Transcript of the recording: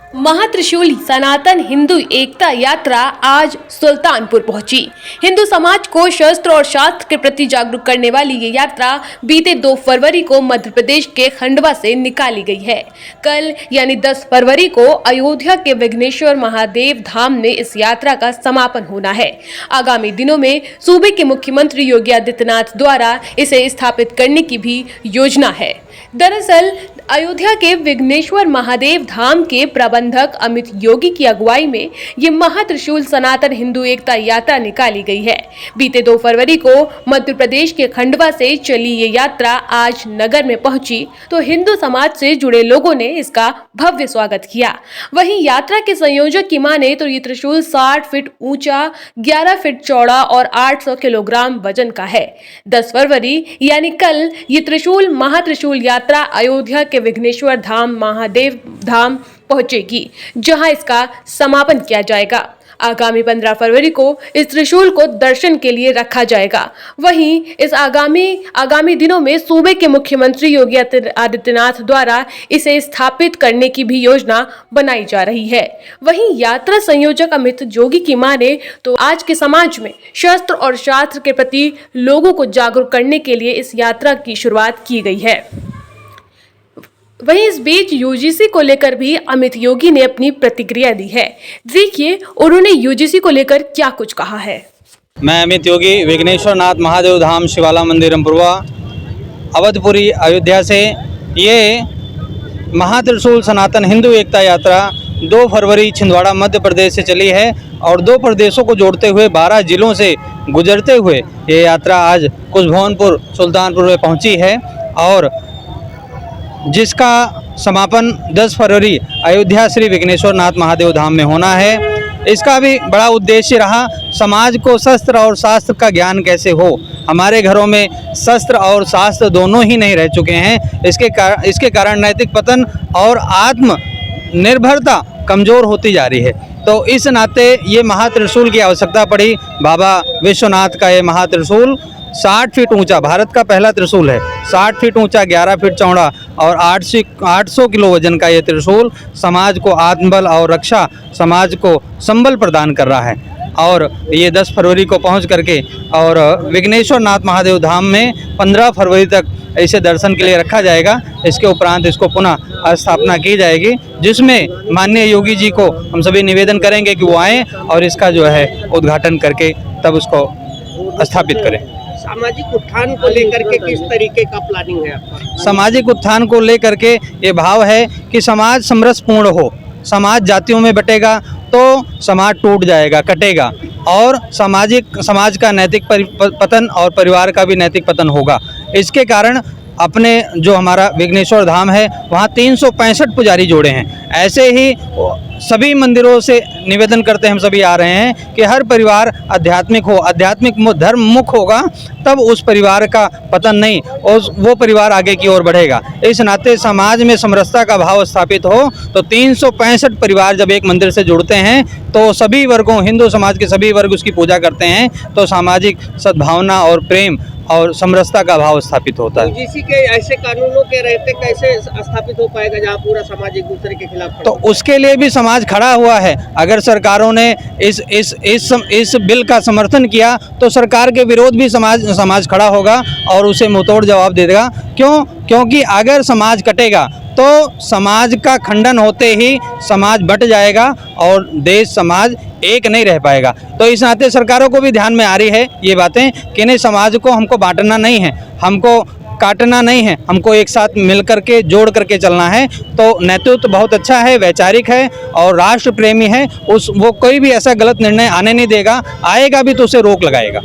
महात्रिशूल सनातन हिंदू एकता यात्रा आज सुल्तानपुर पहुंची। हिंदू समाज को शस्त्र और शास्त्र के प्रति जागरूक करने वाली ये यात्रा बीते 2 फरवरी को मध्य प्रदेश के खंडवा से निकाली गई है। कल यानी 10 फरवरी को अयोध्या के विघ्नेश्वर महादेव धाम में इस यात्रा का समापन होना है। आगामी दिनों में सूबे के मुख्यमंत्री योगी आदित्यनाथ द्वारा इसे स्थापित करने की भी योजना है। दरअसल अयोध्या के विघ्नेश्वर महादेव धाम के प्रबंधक अमित योगी की अगुवाई में ये महात्रिशूल सनातन हिंदू एकता यात्रा निकाली गई है। बीते 2 फरवरी को मध्य प्रदेश के खंडवा से चली ये यात्रा आज नगर में पहुंची तो हिंदू समाज से जुड़े लोगों ने इसका भव्य स्वागत किया। वहीं यात्रा के संयोजक की माने तो ये त्रिशूल 60 फीट ऊंचा, 11 फीट चौड़ा और 800 किलोग्राम वजन का है। 10 फरवरी यानी कल ये त्रिशूल महात्रिशूल यात्रा अयोध्या के विघ्नेश्वर धाम महादेव धाम पहुंचेगी, जहां इसका समापन किया जाएगा। आगामी 15 फरवरी को इस त्रिशूल को दर्शन के लिए रखा जाएगा। वहीं इस आगामी दिनों में सूबे के मुख्यमंत्री योगी आदित्यनाथ द्वारा इसे स्थापित करने की भी योजना बनाई जा रही है। वहीं यात्रा संयोजक अमित जोगी की माने तो आज के समाज में शस्त्र और शास्त्र के प्रति लोगों को जागरूक करने के लिए इस यात्रा की शुरुआत की गई है। वहीं इस बीच यूजीसी को लेकर भी अमित योगी ने अपनी प्रतिक्रिया दी है। देखिए उन्होंने यूजीसी को लेकर क्या कुछ कहा है। मैं अमित योगी, विघ्नेश्वर नाथ महादेव धाम शिवाला मंदिरम पूर्वा, अवधपुरी, अयोध्या से ये महात्रिशूल सनातन हिंदू एकता यात्रा 2 फरवरी छिंदवाड़ा मध्य प्रदेश से चली है और 2 प्रदेशों को जोड़ते हुए 12 जिलों से गुजरते हुए ये यात्रा आज कुशभवनपुर सुल्तानपुर में पहुंची है और जिसका समापन 10 फरवरी अयोध्या श्री विघ्नेश्वर नाथ महादेव धाम में होना है। इसका भी बड़ा उद्देश्य रहा समाज को शस्त्र और शास्त्र का ज्ञान कैसे हो। हमारे घरों में शस्त्र और शास्त्र दोनों ही नहीं रह चुके हैं। इसके कारण नैतिक पतन और आत्मनिर्भरता कमज़ोर होती जा रही है। तो इस नाते ये महात्रिशूल की आवश्यकता पड़ी। बाबा विश्वनाथ का ये महात्रिशूल 60 फीट ऊंचा, भारत का पहला त्रिशूल है। 60 फीट ऊंचा, 11 फीट चौड़ा और 800 किलो वजन का ये त्रिशूल समाज को आत्मबल और रक्षा, समाज को संबल प्रदान कर रहा है। और ये 10 फरवरी को पहुंच करके और विघ्नेश्वर नाथ महादेव धाम में 15 फरवरी तक इसे दर्शन के लिए रखा जाएगा। इसके उपरांत इसको पुनः स्थापना की जाएगी, जिसमें माननीय योगी जी को हम सभी निवेदन करेंगे कि वो आएँ और इसका जो है उद्घाटन करके तब उसको स्थापित करें। सामाजिक उत्थान को लेकर के किस तरीके का प्लानिंग है आपका? सामाजिक उत्थान को लेकर के ये भाव है कि समाज समरसपूर्ण हो। समाज जातियों में बटेगा तो समाज टूट जाएगा, कटेगा और समाज का नैतिक पतन और परिवार का भी नैतिक पतन होगा। इसके कारण अपने जो हमारा विघ्नेश्वर धाम है वहाँ 365 पुजारी जोड़े हैं। ऐसे ही सभी मंदिरों से निवेदन करते हम सभी आ रहे हैं कि हर परिवार आध्यात्मिक हो, आध्यात्मिक धर्म मुख होगा तब उस परिवार का पतन नहीं और वो परिवार आगे की ओर बढ़ेगा। इस नाते समाज में समरसता का भाव स्थापित हो तो 365 परिवार जब एक मंदिर से जुड़ते हैं तो सभी वर्गों, हिंदू समाज के सभी वर्ग उसकी पूजा करते हैं तो सामाजिक सद्भावना और प्रेम और समरसता का भाव स्थापित होता है। यूजीसी के ऐसे कानूनों के रहते कैसे स्थापित हो पाएगा जहां पूरा समाज एक दूसरे के खिलाफ? तो उसके लिए भी समाज खड़ा हुआ है। अगर सरकारों ने इस बिल का समर्थन किया तो सरकार के विरोध भी समाज खड़ा होगा और उसे मुंहतोड़ जवाब दे देगा। क्योंकि अगर समाज कटेगा तो समाज का खंडन होते ही समाज बट जाएगा और देश समाज एक नहीं रह पाएगा। तो इस नाते सरकारों को भी ध्यान में आ रही है ये बातें कि नहीं, समाज को हमको बांटना नहीं है, हमको काटना नहीं है, हमको एक साथ मिल करके जोड़ करके चलना है। तो नेतृत्व बहुत अच्छा है, वैचारिक है और राष्ट्र प्रेमी है। वो कोई भी ऐसा गलत निर्णय आने नहीं देगा, आएगा भी तो उसे रोक लगाएगा।